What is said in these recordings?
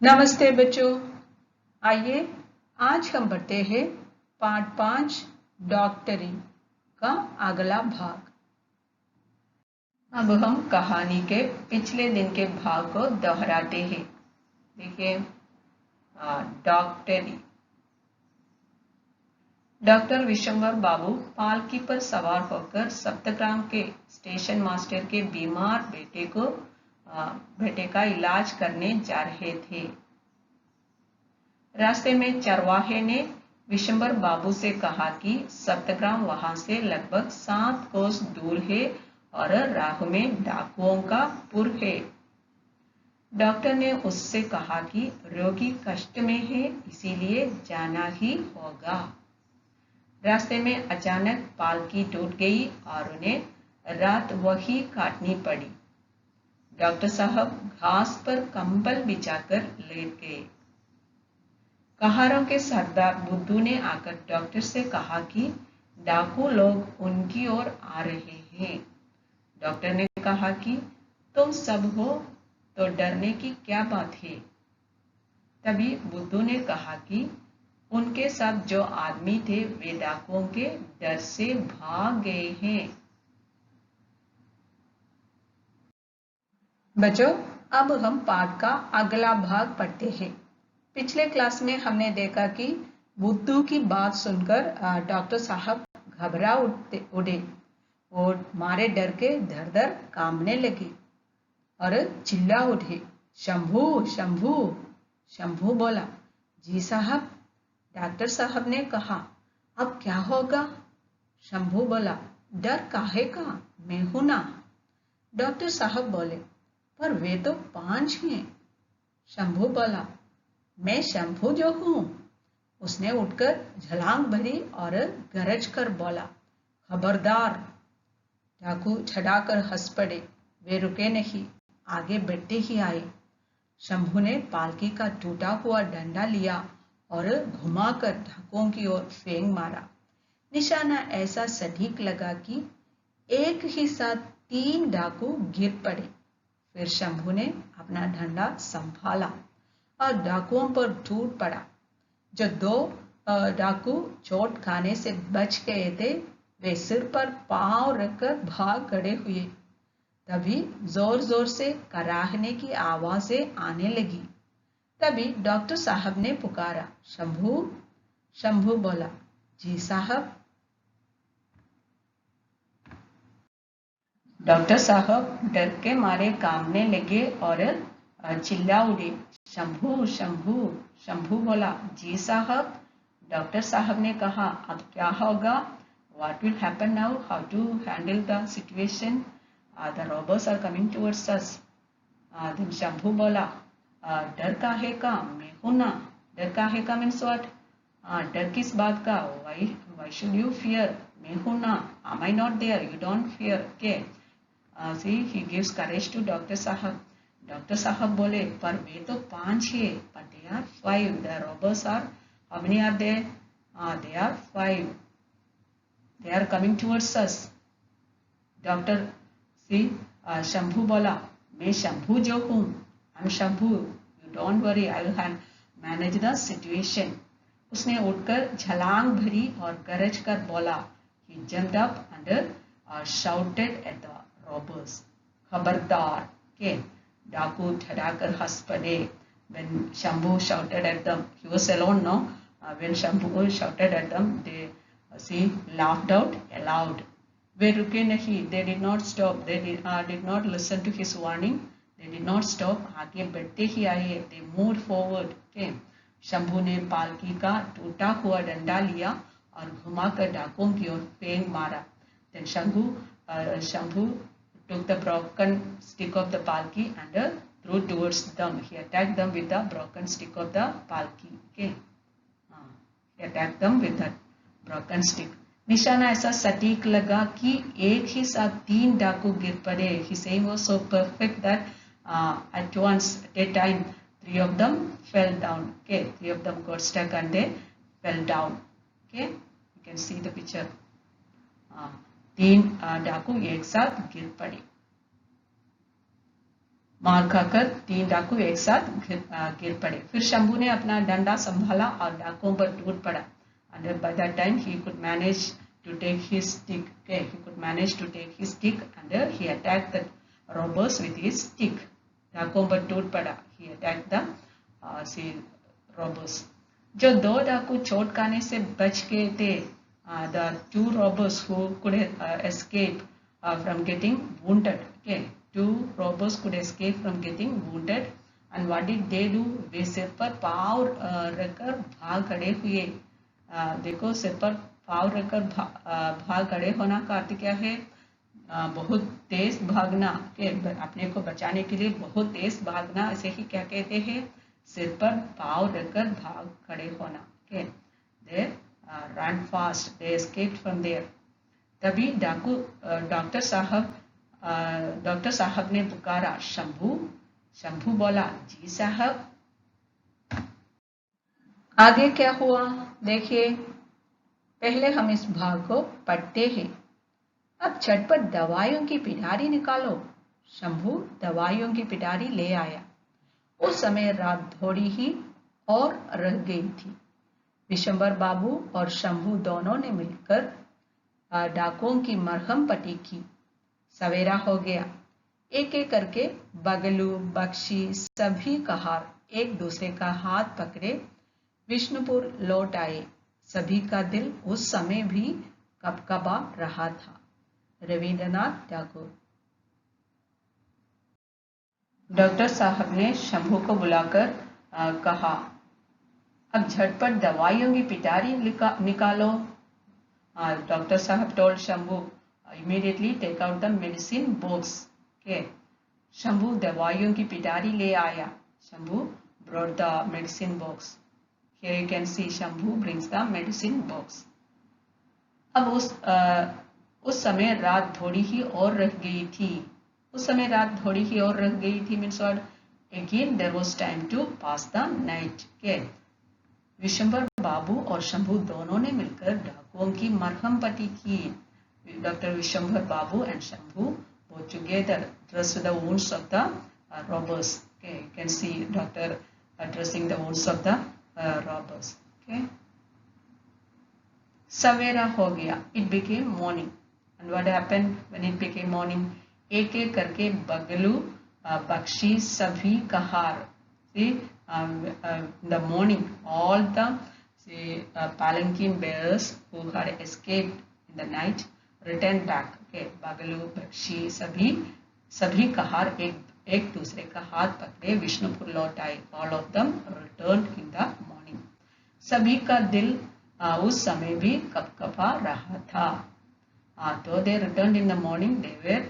नमस्ते बच्चों। आइए आज हम पढ़ते हैं पाठ 5 डॉक्टरी का अगला भाग। अब हम कहानी के पिछले दिन के भाग को दोहराते हैं। देखिए, डॉक्टरी। डॉक्टर विशंबर बाबू पालकी पर सवार होकर सप्तग्राम के स्टेशन मास्टर के बीमार बेटे का इलाज करने जा रहे थे। रास्ते में चरवाहे ने विशंबर बाबू से कहा कि सप्तग्राम वहां से लगभग 7 कोस दूर है और राह में डाकुओं का पुर है। डॉक्टर ने उससे कहा कि रोगी कष्ट में है, इसीलिए जाना ही होगा। रास्ते में अचानक पालकी टूट गई और उन्हें रात वही काटनी पड़ी। डॉक्टर साहब घास पर कंबल बिछाकर लेट गए। कहारों के सरदार बुद्धू ने आकर डॉक्टर से कहा कि डाकू लोग उनकी ओर आ रहे हैं। डॉक्टर ने कहा कि तुम सब हो तो डरने की क्या बात है। तभी बुद्धू ने कहा कि उनके साथ जो आदमी थे वे डाकुओं के डर से भाग गए हैं। बच्चों, अब हम पाठ का अगला भाग पढ़ते हैं। पिछले क्लास में हमने देखा कि बुद्धू की बात सुनकर डॉक्टर साहब घबरा उड़े और मारे डर के धर धर कांपने लगे और चिल्ला उठे, शंभू शंभू। शंभू बोला, जी साहब। डॉक्टर साहब ने कहा, अब क्या होगा। शंभू बोला, डर काहे का, मैं हूं ना। डॉक्टर साहब बोले, पर वे तो 5 हैं। शंभू बोला, मैं शंभू जो हूं। उसने उठकर झलांग भरी और गरज कर बोला, खबरदार। डाकू छड़ाकर हंस पड़े। वे रुके नहीं, आगे बढ़ते ही आए। शंभू ने पालकी का टूटा हुआ डंडा लिया और घुमाकर डाकुओं की ओर फेंक मारा। निशाना ऐसा सटीक लगा कि एक ही साथ 3 डाकू गिर पड़े। फिर शंभू ने अपना डंडा संभाला और डाकुओं पर टूट पड़ा। जो 2 डाकू चोट खाने से बच गए थे वे सिर पर पांव रखकर भाग खड़े हुए। तभी जोर जोर से कराहने की आवाजें आने लगी। तभी डॉक्टर साहब ने पुकारा, शंभू। शंभू बोला, जी साहब। डॉक्टर साहब डर के मारे कांपने लगे और चिल्ला उड़े, शंभू शंभू। शंभू बोला, जी साहब। डॉक्टर साहब ने कहा, अब क्या होगा, what will happen now, how to handle the situation, the robbers are coming towards us. then Shambhu बोला, डर काहे का, मैं हूं ना। डर काहे का मीन्स व्हाट, डर किस बात का, why should you fear, मैं हूं ना, am I not there, you don't fear. Okay. See, he gives courage to doctor साहब। डॉक्टर साहब बोले, पर वे तो 5 है, but they are 5. The robbers are, how many are there? They are 5. They are coming towards us. Doctor Shambhu बोला, मैं शंभू जो हूं, I'm Shambhu, you don't worry, I will manage the situation. उसने उठकर छलांग भरी और गरज कर बोला। He jumped up and shouted at the robbers. खबरदार। के डाकू ठहराकर हंस पड़े। When Shambhu shouted at them, he was alone, no? When Shambhu shouted at them, they laughed out aloud. वे रुके नहीं, they did not stop. They did not listen to his warning. They did not stop. आगे बढ़ते ही आए. They moved forward. Okay. Shambhu ने पालकी का टूटा हुआ डंडा लिया और घुमाकर डाकुओं की ओर फेंक मारा। Then Shambhu took the broken stick of the palki and threw towards them. He attacked them with the broken stick of the palki. Okay. He attacked them with that broken stick. निशाना ऐसा सटीक लगा कि एक ही साथ 3 डाकू गिर पड़े। His aim was so perfect that at once, at a time, 3 of them fell down. Okay, 3 of them got stuck and they fell down. Okay, you can see the picture. 3 डाकू एक साथ गिर पड़े। मार खाकर 3 डाकू एक साथ गिर पड़े। फिर शंभू ने अपना डंडा संभाला और डाकुओं पर टूट पड़ा। And by that time he could manage to take his stick. Okay, he could manage to take his stick and he attacked the robbers with his stick. डाकुओं पर टूट पड़ा. He attacked the robbers. जो 2 डाकू चोट खाने से बच गए थे, the 2 robbers who could escape from getting wounded. Okay, 2 robbers could escape from getting wounded. And what did they do? वे सिर पर पाँव रखकर भाग खड़े हुए. देखो, सिर पर पाँव रखकर भाग खड़े होना का अर्थ क्या है? बहुत तेज भागना के, अपने को बचाने के लिए बहुत तेज भागना, ऐसे ही क्या कहते हैं? सिर पर पाँव रखकर भाग खड़े होना. Okay, they ran fast, they escaped from there. तभी डाकू डॉक्टर साहब ने पुकारा, शंभू. शंभू बोला, जी साहब. आगे क्या हुआ देखिए. पहले हम इस भाग को पढ़ते हैं. अब झटपट दवाइयों की पिटारी निकालो. शंभू दवाइयों की पिटारी ले आया. उस समय रात थोड़ी ही और रह गई थी. विशंबर बाबू और शंभू दोनों ने मिलकर डाकुओं की मरहम पट्टी की. सवेरा हो गया. एक एक करके बगलू, बख्शी, सभी कहार एक दूसरे का हाथ पकड़े विष्णुपुर लौट आए. सभी का दिल उस समय भी कपकपा रहा था. रविंद्रनाथ टैगोर. डॉक्टर साहब ने शंभू को बुलाकर कहा, अब झटपट दवाइयों की पिटारी निकालो. डॉक्टर साहब told Shambhu, immediately take out the medicine box. Okay, Shambhu दवाइयों की पिटारी ले आया. Shambhu brought the medicine box. Here you can see Shambhu brings the medicine box. अब उस समय रात थोड़ी ही और रह गई थी. उस समय रात थोड़ी ही और रह गई थी means what? Again there was time to pass the night. Okay. Vishambar बाबू और शंभू दोनों ने मिलकर डाकुओं की मरहम पट्टी की. Doctor Vishambar Babu and Shambhu both together dressed the wounds of the robbers. Okay, you can see doctor dressing the wounds of the robbers. Okay. सवेरा हो गया. It became morning. And what happened when it became morning? एक एक करके बगलू, बख्शी, सभी कहार. See, the morning, all the palanquin bearers who had escaped in the night returned back. Okay, बगलू, Bakshi, सभी कहार एक दूसरे का हाथ पकड़े विष्णुपुर लौट आए. All of them returned in the morning. सभी का दिल उस समय भी कपकपा रहा था. Though they returned in the morning, they were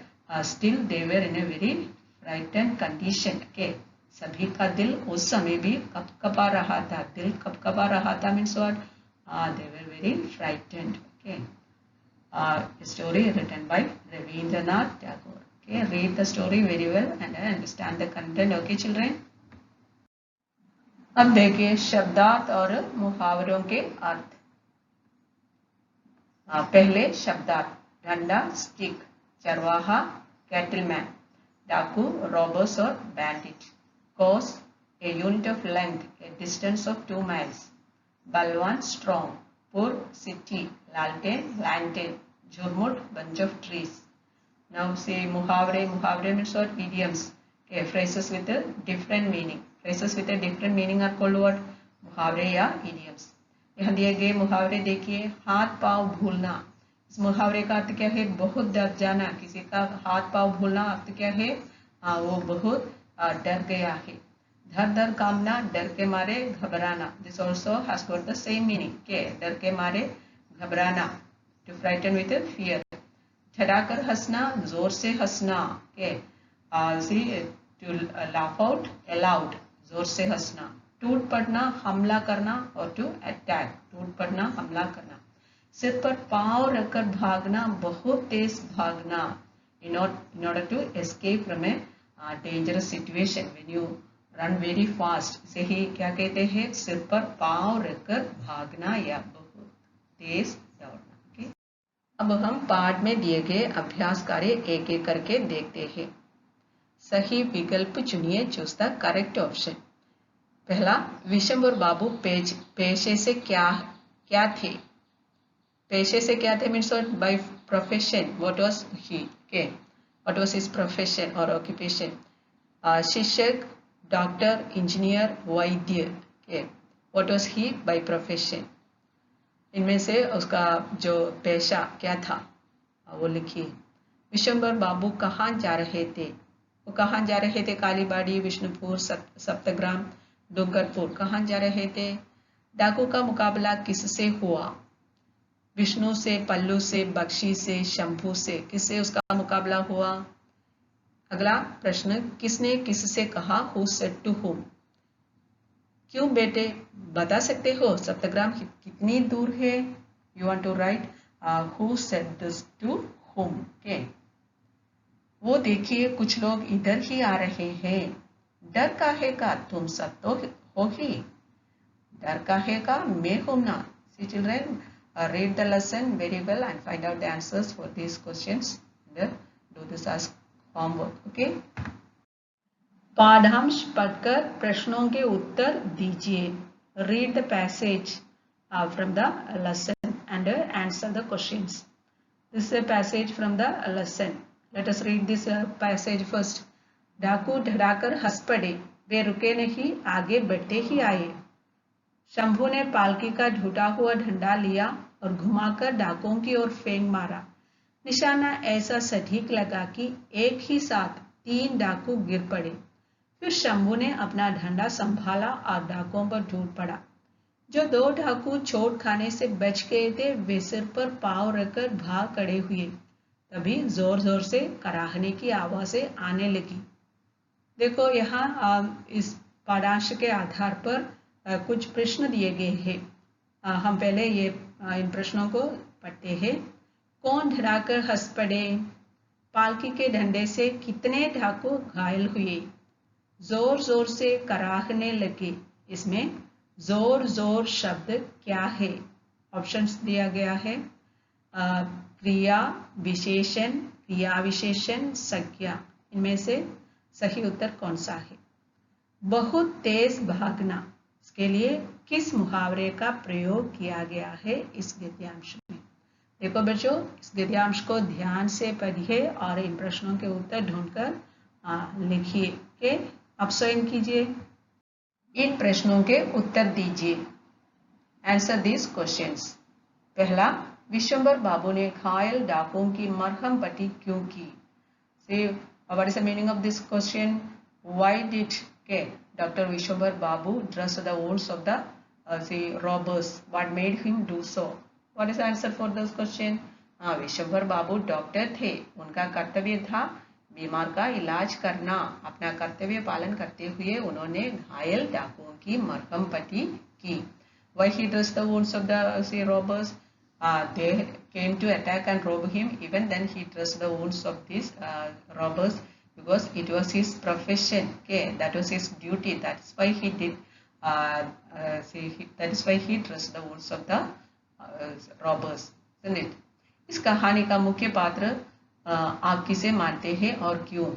in a very frightened condition. Okay, सभी का दिल उस समय भी कपकपा रहा था. दिल कपकपा रहा था means what? They were very frightened. Okay, story written by Rabindranath Tagore. Okay, read the story very well and understand the content. Okay, children. अब देखिए शब्दार्थ और मुहावरों के अर्थ. पहले शब्दार्थ. डंडा, स्टिक. चरवाहा, कैटलमैन. डाकू, रॉबर्स और bandit. Cos, a unit of length, a distance of 2 miles. बलवान, strong. पुर, city. लालटेन, lantern. Jhurmut, bunch of trees. Now say मुहावरे. मुहावरे means what? Idioms. Okay, phrases with a different meaning. Phrases with a different meaning are called what? मुहावरे या idioms. यहाँ दिए गए मुहावरे देखिए. हाथ पांव भूलना. इस मुहावरे का अर्थ क्या है? बहुत डर जाना. किसी का हाथ पांव भूलना अर्थ क्या है? वो बहुत डर गया है. धर धर कामना, डर के मारे घबराना. This also has got the same meaning. Okay, डर के मारे घबराना. To frighten with fear. ठहराकर हंसना, जोर से हंसना. Okay, see, to laugh out aloud. जोर से हंसना. टूट पड़ना, हमला करना. और टू अटैक. टूट पड़ना, हमला करना. सिर पर पांव रखकर भागना, बहुत तेज भागना. In order to escape from a dangerous situation, when you run very fast, इसे ही क्या कहते हैं? सिर पर पांव रखकर भागना या बहुत तेज दौड़ना. Okay? अब हम पाठ में दिए गए अभ्यास कार्य एक एक करके देखते हैं. सही विकल्प चुनिए, चूज द करेक्ट ऑप्शन। पहला, विशंबर बाबू पेशे से क्या थे? पेशे से क्या थे means by profession what was he, के व्हाट वाज हिज प्रोफेशन और ऑक्यूपेशन? शिक्षक, डॉक्टर, इंजीनियर, वैद्य, के what was he by profession? इनमें से उसका जो पेशा क्या था वो लिखिए। विशंबर बाबू कहाँ जा रहे थे? वो कहाँ जा रहे थे? कालीबाड़ी, विष्णुपुर, सप्तग्राम, डूंगरपुर, कहाँ जा रहे थे? डाकू का मुकाबला किससे हुआ? विष्णु से, पल्लू से, बख्शी से, शंभू से, किससे उसका मुकाबला हुआ? अगला प्रश्न, किसने किससे कहा? Who said to whom? क्यों बेटे, बता सकते हो सप्तग्राम कितनी दूर है? You want to write who said this to whom, के वो देखिए कुछ लोग इधर ही आ रहे हैं। डर काहे का, तुम सब तो हो ही। डर काहे का, मैं हूं ना। सी children, read the lesson very well and find out the answers for these questions and do this as homework. Okay. पाठांश पढ़कर प्रश्नों के उत्तर दीजिए। Read the passage from the lesson and answer the questions. This is a passage from the lesson. Let us read this passage first. डाकू धड़ाकर हंस पड़े, वे रुके नहीं, आगे बढ़ते ही आए। शंभू ने पालकी का ढूटा हुआ डंडा लिया और घुमाकर डाकुओं की ओर फेंक मारा। निशाना ऐसा सटीक लगा कि एक ही साथ 3 डाकू गिर पड़े। फिर शंभू ने अपना डंडा संभाला और डाकुओं पर टूट पड़ा। जो 2 डाकू चोट खाने से बच गए थे वे सिर पर पांव रखकर भाग खड़े हुए। तभी जोर जोर से कराहने की आवाजें आने लगी। देखो यहाँ इस पाठांश के आधार पर कुछ प्रश्न दिए गए हैं। हम पहले ये इन प्रश्नों को पढ़ते हैं। कौन डराकर हंस पड़े? पालकी के डंडे से कितने डाकू घायल हुए? जोर जोर से कराहने लगे। इसमें जोर जोर शब्द क्या है? ऑप्शंस दिया गया है। क्रिया विशेषण, क्रिया विशेषण, संज्ञा। इनमें से सही उत्तर कौन सा है? बहुत तेज भागना, इसके लिए किस मुहावरे का प्रयोग किया गया है इस गद्यांश में? देखो बच्चों, इस गद्यांश को ध्यान से पढ़िए और इन प्रश्नों के उत्तर ढूंढकर लिखिए। के अब स्वयं कीजिए, इन प्रश्नों के उत्तर दीजिए। Answer this questions. पहला, विशंबर बाबू ने घायल डाकुओं की मरहम पट्टी क्यों की? See, what is the meaning of this question? Why did Dr. Vishwambar Babu dress the wounds of the robbers? What made him do so? What is the answer for this question? Vishwambhar Babu doctor थे, उनका कर्तव्य था बीमार का इलाज करना। अपना कर्तव्य पालन करते हुए उन्होंने घायल डाकुओं की मरहम पट्टी की। Why he dressed the wounds of the robbers? They came to attack and rob him. Even then he dressed the wounds of these robbers because it was his profession. Okay, that was his duty. That's why he did. That is why he dressed the wounds of the robbers, isn't it? इस कहानी का मुख्य पात्र आप किसे मानते हैं और क्यों?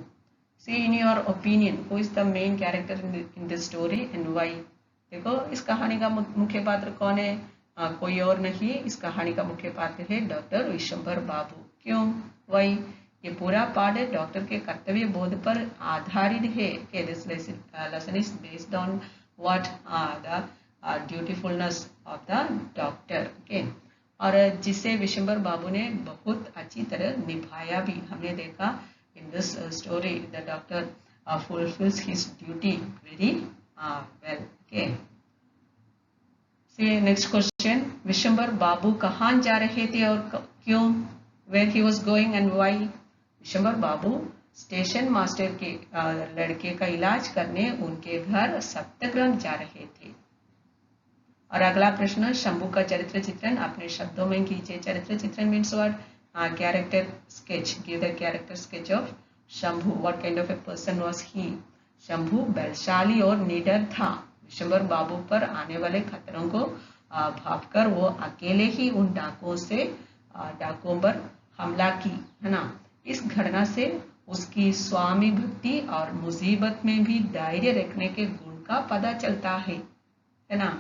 See, in your opinion, who is the main character in this story and why? देखो, इस कहानी का मुख्य पात्र कौन है? कोई और नहीं, इस कहानी का मुख्य पात्र है डॉक्टर विशंभर बाबू। क्यों? वही, ये पूरा पाठ है डॉक्टर के कर्तव्य बोध पर आधारित है। This lesson is based on what the dutifulness of the doctor. Okay, और जिसे विशंभर बाबू ने बहुत अच्छी तरह निभाया भी। हमने देखा in this story the doctor fulfils his duty very well. Okay, See next question. Vishambhar Babu कहाँ जा रहे थे और क्यों? Where he was going and why? Vishambhar Babu station master के लड़के का इलाज करने उनके घर सप्तग्राम जा रहे थे। और अगला प्रश्न, शंभू का चरित्र चित्रण अपने शब्दों में कीजिए। चरित्र चित्रण means what? Character sketch. Give the character sketch of Shambhu. What kind of a person was he? Shambhu बलशाली और निडर था। विशंभर बाबू पर आने वाले खतरों को भांपकर वो अकेले ही उन डाकुओं पर हमला की, है ना। इस घटना से उसकी स्वामी भक्ति और मुसीबत में भी धैर्य रखने के गुण का पता चलता है ना।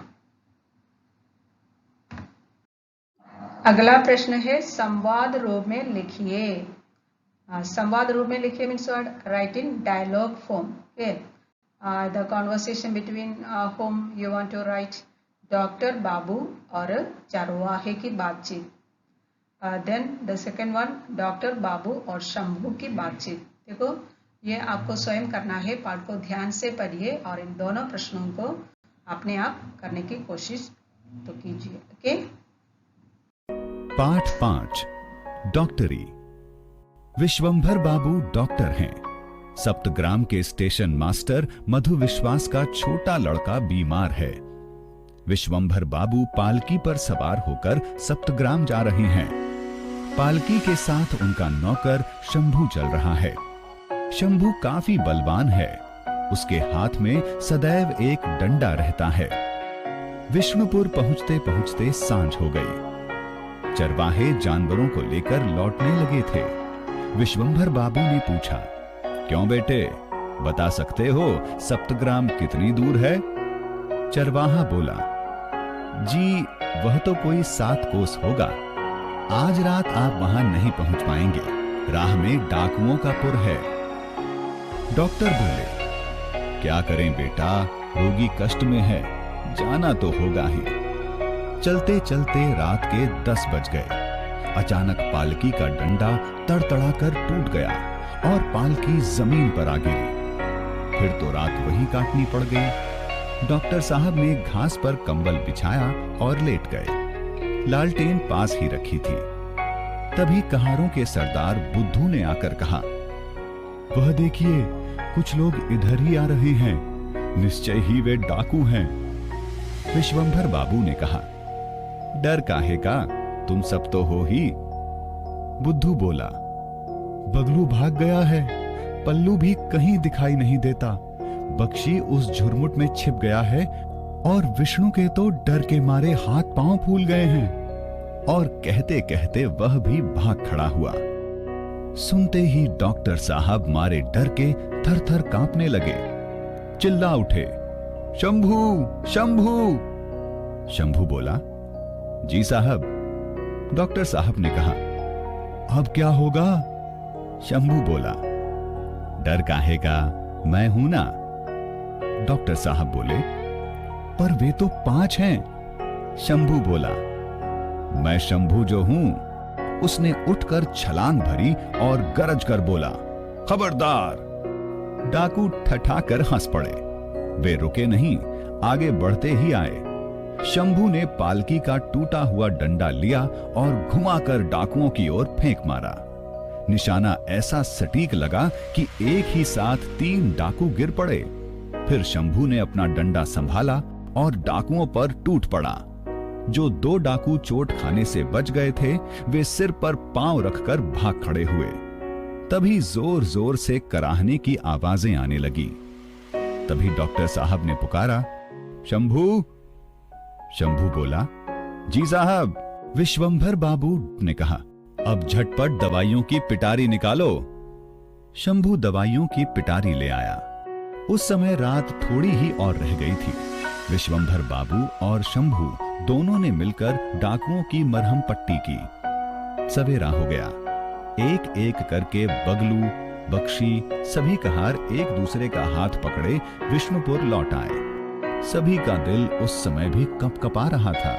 अगला प्रश्न है संवाद रूप में लिखिए। संवाद रूप में लिखिए means write in dialogue form. Okay, the conversation between whom you want to write, doctor Babu और चरवाहे की बातचीत। Then the second one, doctor Babu और शंभू की बातचीत। देखो ये आपको स्वयं करना है, पाठ को ध्यान से पढ़िए और इन दोनों प्रश्नों को अपने आप करने की कोशिश तो कीजिए। ओके। पाठ 5 डॉक्टरी। विश्वंभर बाबू डॉक्टर हैं। सप्तग्राम के स्टेशन मास्टर मधु विश्वास का छोटा लड़का बीमार है। विश्वंभर बाबू पालकी पर सवार होकर सप्तग्राम जा रहे हैं। पालकी के साथ उनका नौकर शंभू चल रहा है। शंभू काफी बलवान है। उसके हाथ में सदैव एक डंडा रहता है। विष्णुपुर पहुंचते पहुंचते सांझ हो गई। चरवाहे जानवरों को लेकर लौटने लगे थे। विश्वंभर बाबू ने पूछा, क्यों बेटे, बता सकते हो सप्तग्राम कितनी दूर है? चरवाहा बोला, जी वह तो कोई 7 कोस होगा। आज रात आप वहां नहीं पहुंच पाएंगे, राह में डाकुओं का पुर है। डॉक्टर बोले, क्या करें बेटा, रोगी कष्ट में है, जाना तो होगा ही। चलते चलते रात के 10 बज गए। अचानक पालकी का डंडा तड़तड़ाकर टूट गया और पालकी जमीन पर आ गिरी। फिर तो रात वही काटनी पड़ गई। डॉक्टर साहब ने घास पर कंबल बिछाया और लेट गए। लालटेन पास ही रखी थी। तभी कहारों के सरदार बुद्धू ने आकर कहा, वह देखिए कुछ लोग इधर ही आ रहे हैं, निश्चय ही वे डाकू हैं। विश्वंभर बाबू ने कहा, डर काहे का, तुम सब तो हो ही। बुद्धू बोला, बगलू भाग गया है, पल्लू भी कहीं दिखाई नहीं देता, बख्शी उस झुरमुट में छिप गया है और विष्णु के तो डर के मारे हाथ पांव फूल गए हैं। और कहते कहते वह भी भाग खड़ा हुआ। सुनते ही डॉक्टर साहब मारे डर के थर थर कांपने लगे। चिल्ला उठे, शंभू शंभू। शंभू बोला, जी साहब। डॉक्टर साहब ने कहा, अब क्या होगा? शंभू बोला, डर काहे का, मैं हूं ना। डॉक्टर साहब बोले, पर वे तो 5 हैं। शंभू बोला, मैं शंभू जो हूं। उसने उठकर छलांग भरी और गरज कर बोला, खबरदार। डाकू ठठाकर हंस पड़े। वे रुके नहीं, आगे बढ़ते ही आए। शंभू ने पालकी का टूटा हुआ डंडा लिया और घुमाकर डाकुओं की ओर फेंक मारा। निशाना ऐसा सटीक लगा कि एक ही साथ 3 डाकू गिर पड़े। फिर शंभू ने अपना डंडा संभाला और डाकुओं पर टूट पड़ा। जो 2 डाकू चोट खाने से बच गए थे, वे सिर पर पांव रखकर भाग खड़े हुए। तभी जोर जोर से कराहने की आवाजें आने लगी। तभी डॉक्टर साहब ने पुकारा, शंभू। शंभू बोला, जी साहब। विश्वंभर बाबू ने कहा, अब झटपट दवाइयों की पिटारी निकालो। शंभू दवाइयों की पिटारी ले आया। उस समय रात थोड़ी ही और रह गई थी। विश्वंभर बाबू और शंभू दोनों ने मिलकर डाकुओं की मरहम पट्टी की। सवेरा हो गया। एक एक करके बगलू, बख्शी, सभी कहार एक दूसरे का हाथ पकड़े विष्णुपुर लौट आए। सभी का दिल उस समय भी कंपकपा रहा था।